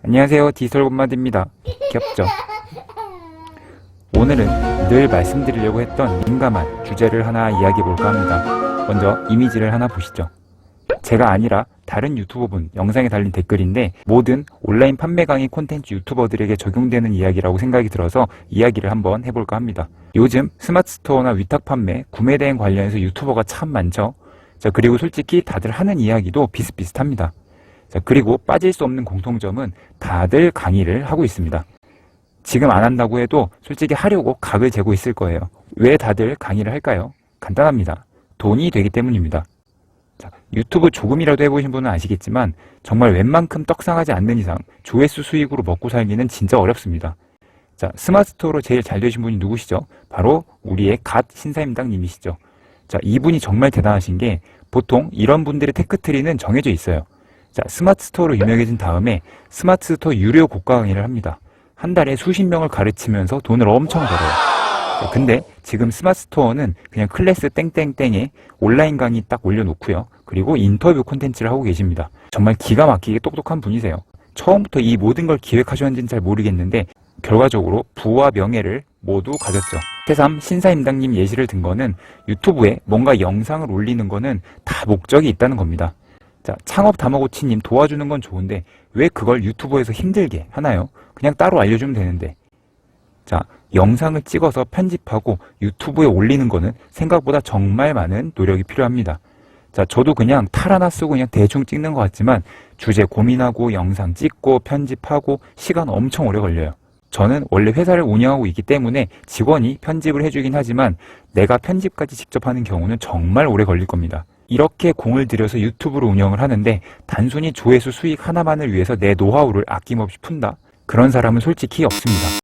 안녕하세요, 디지털건마드입니다. 귀엽죠? 오늘은 늘 말씀드리려고 했던 민감한 주제를 하나 이야기해볼까 합니다. 먼저 이미지를 하나 보시죠. 제가 아니라 다른 유튜버분 영상에 달린 댓글인데 모든 온라인 판매 강의 콘텐츠 유튜버들에게 적용되는 이야기라고 생각이 들어서 이야기를 한번 해볼까 합니다. 요즘 스마트 스토어나 위탁 판매, 구매 대행 관련해서 유튜버가 참 많죠. 자, 그리고 솔직히 다들 하는 이야기도 비슷비슷합니다. 자, 그리고 빠질 수 없는 공통점은 다들 강의를 하고 있습니다. 지금 안 한다고 해도 솔직히 하려고 각을 재고 있을 거예요. 왜 다들 강의를 할까요? 간단합니다. 돈이 되기 때문입니다. 자, 유튜브 조금이라도 해보신 분은 아시겠지만 정말 웬만큼 떡상하지 않는 이상 조회수 수익으로 먹고 살기는 진짜 어렵습니다. 자, 스마트 스토어로 제일 잘 되신 분이 누구시죠? 바로 우리의 갓 신사임당 님이시죠. 자, 이분이 정말 대단하신 게 보통 이런 분들의 테크트리는 정해져 있어요. 자, 스마트 스토어로 유명해진 다음에 스마트 스토어 유료 고가 강의를 합니다. 한 달에 수십 명을 가르치면서 돈을 엄청 벌어요. 자, 근데 지금 스마트 스토어는 그냥 클래스 땡땡땡에 온라인 강의 딱 올려놓고요. 그리고 인터뷰 콘텐츠를 하고 계십니다. 정말 기가 막히게 똑똑한 분이세요. 처음부터 이 모든 걸 기획하셨는지는 잘 모르겠는데 결과적으로 부와 명예를 모두 가졌죠. 새삼 신사임당님 예시를 든 거는 유튜브에 뭔가 영상을 올리는 거는 다 목적이 있다는 겁니다. 자, 창업 다마고치님 도와주는 건 좋은데 왜 그걸 유튜브에서 힘들게 하나요? 그냥 따로 알려주면 되는데. 자, 영상을 찍어서 편집하고 유튜브에 올리는 거는 생각보다 정말 많은 노력이 필요합니다. 자, 저도 그냥 탈 하나 쓰고 그냥 대충 찍는 것 같지만 주제 고민하고 영상 찍고 편집하고 시간 엄청 오래 걸려요. 저는 원래 회사를 운영하고 있기 때문에 직원이 편집을 해주긴 하지만 내가 편집까지 직접 하는 경우는 정말 오래 걸릴 겁니다. 이렇게 공을 들여서 유튜브를 운영을 하는데 단순히 조회수 수익 하나만을 위해서 내 노하우를 아낌없이 푼다? 그런 사람은 솔직히 없습니다.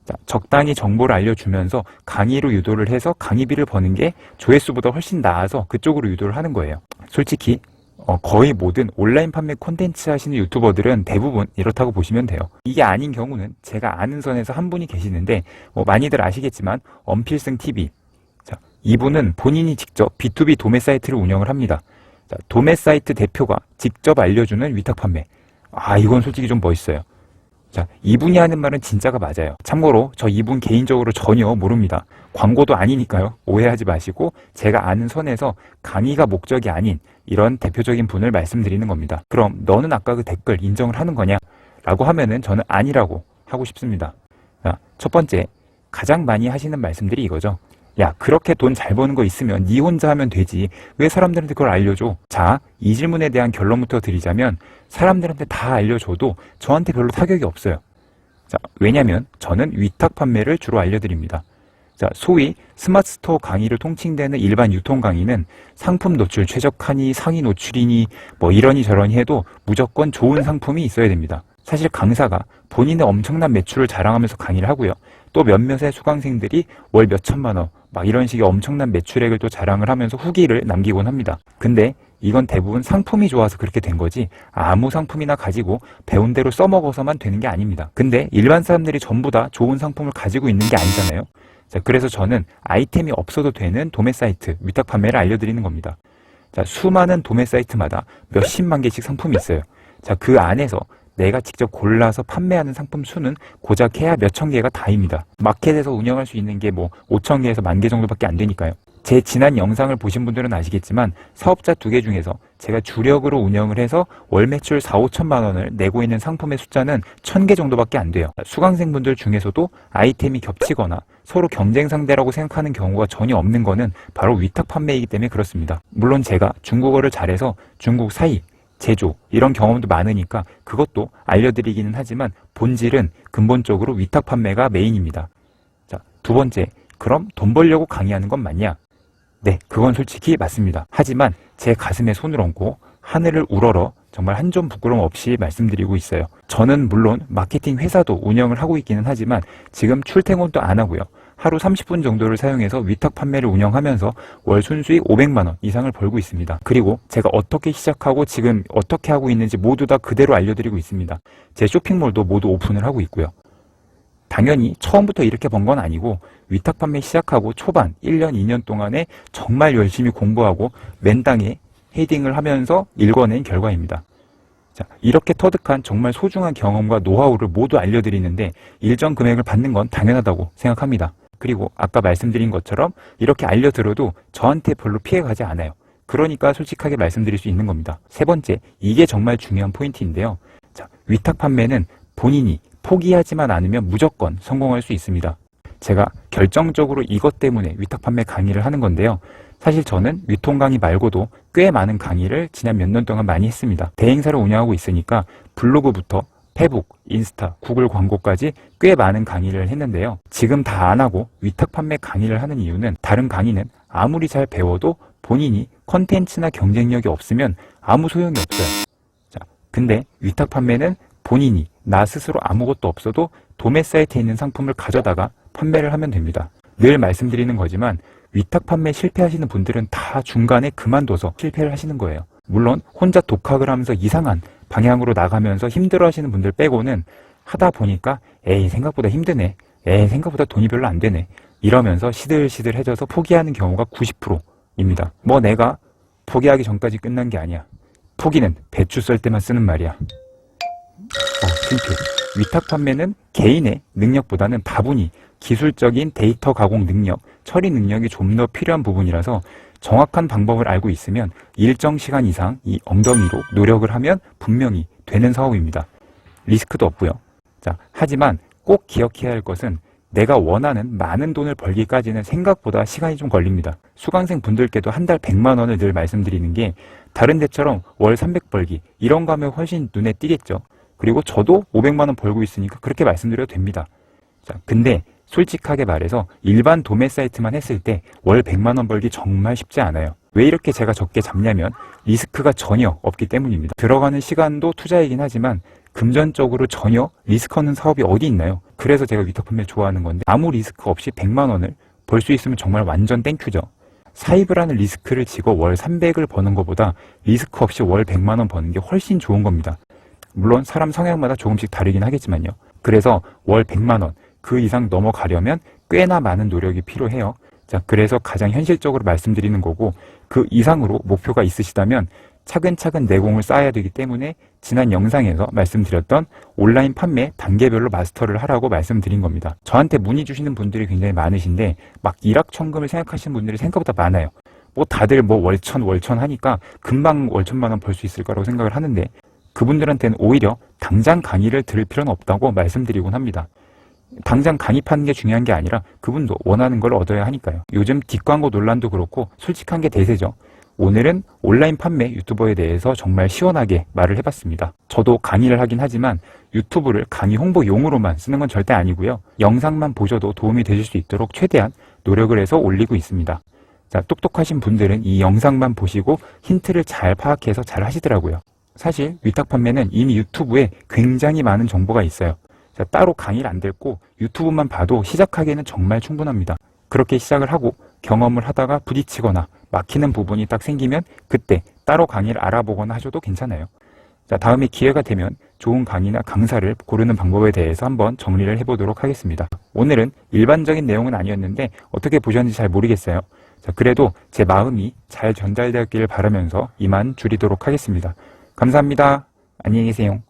자, 적당히 정보를 알려주면서 강의로 유도를 해서 강의비를 버는 게 조회수보다 훨씬 나아서 그쪽으로 유도를 하는 거예요. 솔직히 거의 모든 온라인 판매 콘텐츠 하시는 유튜버들은 대부분 이렇다고 보시면 돼요. 이게 아닌 경우는 제가 아는 선에서 한 분이 계시는데 많이들 아시겠지만 엄필승TV. 자, 이분은 본인이 직접 B2B 도매 사이트를 운영을 합니다. 자, 도매 사이트 대표가 직접 알려주는 위탁 판매. 아, 이건 솔직히 좀 멋있어요. 자, 이분이 하는 말은 진짜가 맞아요. 참고로 저 이분 개인적으로 전혀 모릅니다. 광고도 아니니까요. 오해하지 마시고 제가 아는 선에서 강의가 목적이 아닌 이런 대표적인 분을 말씀드리는 겁니다. 그럼 너는 아까 그 댓글 인정을 하는 거냐? 라고 하면은 저는 아니라고 하고 싶습니다. 자, 첫 번째, 가장 많이 하시는 말씀들이 이거죠. 야, 그렇게 돈 잘 버는 거 있으면 니 혼자 하면 되지. 왜 사람들한테 그걸 알려줘? 자, 이 질문에 대한 결론부터 드리자면 사람들한테 다 알려줘도 저한테 별로 타격이 없어요. 자, 왜냐면 저는 위탁 판매를 주로 알려드립니다. 자, 소위 스마트 스토어 강의로 통칭되는 일반 유통 강의는 상품 노출 최적화니 상위 노출이니 뭐 이러니 저러니 해도 무조건 좋은 상품이 있어야 됩니다. 사실 강사가 본인의 엄청난 매출을 자랑하면서 강의를 하고요. 또 몇몇의 수강생들이 월 몇천만 원, 막 이런 식의 엄청난 매출액을 또 자랑을 하면서 후기를 남기곤 합니다. 근데 이건 대부분 상품이 좋아서 그렇게 된 거지 아무 상품이나 가지고 배운 대로 써먹어서만 되는 게 아닙니다. 근데 일반 사람들이 전부 다 좋은 상품을 가지고 있는 게 아니잖아요. 자, 그래서 저는 아이템이 없어도 되는 도매 사이트, 위탁 판매를 알려드리는 겁니다. 자, 수많은 도매 사이트마다 몇십만 개씩 상품이 있어요. 자, 그 안에서 내가 직접 골라서 판매하는 상품 수는 고작 해야 몇천 개가 다입니다. 마켓에서 운영할 수 있는 게 뭐 5천 개에서 10,000개 정도밖에 안 되니까요. 제 지난 영상을 보신 분들은 아시겠지만 사업자 2개 중에서 제가 주력으로 운영을 해서 월 매출 4, 5천만 원을 내고 있는 상품의 숫자는 1,000개 정도밖에 안 돼요. 수강생분들 중에서도 아이템이 겹치거나 서로 경쟁 상대라고 생각하는 경우가 전혀 없는 거는 바로 위탁 판매이기 때문에 그렇습니다. 물론 제가 중국어를 잘해서 중국 사이, 제조 이런 경험도 많으니까 그것도 알려드리기는 하지만 본질은 근본적으로 위탁 판매가 메인입니다. 자, 두 번째, 그럼 돈 벌려고 강의하는 건 맞냐? 네, 그건 솔직히 맞습니다. 하지만 제 가슴에 손을 얹고 하늘을 우러러 정말 한 점 부끄럼 없이 말씀드리고 있어요. 저는 물론 마케팅 회사도 운영을 하고 있기는 하지만 지금 출퇴근도 안 하고요. 하루 30분 정도를 사용해서 위탁 판매를 운영하면서 월 순수익 500만 원 이상을 벌고 있습니다. 그리고 제가 어떻게 시작하고 지금 어떻게 하고 있는지 모두 다 그대로 알려드리고 있습니다. 제 쇼핑몰도 모두 오픈을 하고 있고요. 당연히 처음부터 이렇게 번 건 아니고 위탁 판매 시작하고 초반 1년, 2년 동안에 정말 열심히 공부하고 맨땅에 헤딩을 하면서 읽어낸 결과입니다. 자, 이렇게 터득한 정말 소중한 경험과 노하우를 모두 알려드리는데 일정 금액을 받는 건 당연하다고 생각합니다. 그리고 아까 말씀드린 것처럼 이렇게 알려드려도 저한테 별로 피해가 가지 않아요. 그러니까 솔직하게 말씀드릴 수 있는 겁니다. 세 번째, 이게 정말 중요한 포인트인데요. 자, 위탁 판매는 본인이 포기하지만 않으면 무조건 성공할 수 있습니다. 제가 결정적으로 이것 때문에 위탁 판매 강의를 하는 건데요. 사실 저는 유통 강의 말고도 꽤 많은 강의를 지난 몇 년 동안 많이 했습니다. 대행사를 운영하고 있으니까 블로그부터 페북, 인스타, 구글 광고까지 꽤 많은 강의를 했는데요. 지금 다 안 하고 위탁 판매 강의를 하는 이유는 다른 강의는 아무리 잘 배워도 본인이 컨텐츠나 경쟁력이 없으면 아무 소용이 없어요. 자, 근데 위탁 판매는 본인이 나 스스로 아무것도 없어도 도매 사이트에 있는 상품을 가져다가 판매를 하면 됩니다. 늘 말씀드리는 거지만 위탁 판매 실패하시는 분들은 다 중간에 그만둬서 실패를 하시는 거예요. 물론 혼자 독학을 하면서 이상한 방향으로 나가면서 힘들어 하시는 분들 빼고는 하다 보니까 에이 생각보다 힘드네, 에이 생각보다 돈이 별로 안 되네 이러면서 시들시들해져서 포기하는 경우가 90%입니다. 뭐 내가 포기하기 전까지 끝난 게 아니야. 포기는 배추 썰 때만 쓰는 말이야. 창피해. 위탁 판매는 개인의 능력보다는 다분히 기술적인 데이터 가공 능력, 처리 능력이 좀 더 필요한 부분이라서 정확한 방법을 알고 있으면 일정 시간 이상 이 엉덩이로 노력을 하면 분명히 되는 사업입니다. 리스크도 없고요. 자, 하지만 꼭 기억해야 할 것은 내가 원하는 많은 돈을 벌기까지는 생각보다 시간이 좀 걸립니다. 수강생 분들께도 한 달 100만 원을 늘 말씀드리는 게 다른 데처럼 월 300 벌기 이런 거 하면 훨씬 눈에 띄겠죠. 그리고 저도 500만 원 벌고 있으니까 그렇게 말씀드려도 됩니다. 자, 근데 솔직하게 말해서 일반 도매 사이트만 했을 때 월 100만 원 벌기 정말 쉽지 않아요. 왜 이렇게 제가 적게 잡냐면 리스크가 전혀 없기 때문입니다. 들어가는 시간도 투자이긴 하지만 금전적으로 전혀 리스크 없는 사업이 어디 있나요? 그래서 제가 위탁 판매를 좋아하는 건데 아무 리스크 없이 100만 원을 벌 수 있으면 정말 완전 땡큐죠. 사입을 하는 리스크를 지고 월 300을 버는 것보다 리스크 없이 월 100만 원 버는 게 훨씬 좋은 겁니다. 물론 사람 성향마다 조금씩 다르긴 하겠지만요. 그래서 월 100만 원 그 이상 넘어가려면 꽤나 많은 노력이 필요해요. 자, 그래서 가장 현실적으로 말씀드리는 거고 그 이상으로 목표가 있으시다면 차근차근 내공을 쌓아야 되기 때문에 지난 영상에서 말씀드렸던 온라인 판매 단계별로 마스터를 하라고 말씀드린 겁니다. 저한테 문의 주시는 분들이 굉장히 많으신데 막 일확천금을 생각하시는 분들이 생각보다 많아요. 뭐 다들 뭐 월천 하니까 금방 월천만 원 벌 수 있을 거라고 생각을 하는데 그분들한테는 오히려 당장 강의를 들을 필요는 없다고 말씀드리곤 합니다. 당장 강의하는 게 중요한 게 아니라 그분도 원하는 걸 얻어야 하니까요. 요즘 뒷광고 논란도 그렇고 솔직한 게 대세죠. 오늘은 온라인 판매 유튜버에 대해서 정말 시원하게 말을 해봤습니다. 저도 강의를 하긴 하지만 유튜브를 강의 홍보용으로만 쓰는 건 절대 아니고요. 영상만 보셔도 도움이 되실 수 있도록 최대한 노력을 해서 올리고 있습니다. 자, 똑똑하신 분들은 이 영상만 보시고 힌트를 잘 파악해서 잘 하시더라고요. 사실 위탁 판매는 이미 유튜브에 굉장히 많은 정보가 있어요. 자, 따로 강의를 안 듣고 유튜브만 봐도 시작하기에는 정말 충분합니다. 그렇게 시작을 하고 경험을 하다가 부딪히거나 막히는 부분이 딱 생기면 그때 따로 강의를 알아보거나 하셔도 괜찮아요. 자, 다음에 기회가 되면 좋은 강의나 강사를 고르는 방법에 대해서 한번 정리를 해보도록 하겠습니다. 오늘은 일반적인 내용은 아니었는데 어떻게 보셨는지 잘 모르겠어요. 자, 그래도 제 마음이 잘 전달되었기를 바라면서 이만 줄이도록 하겠습니다. 감사합니다. 안녕히 계세요.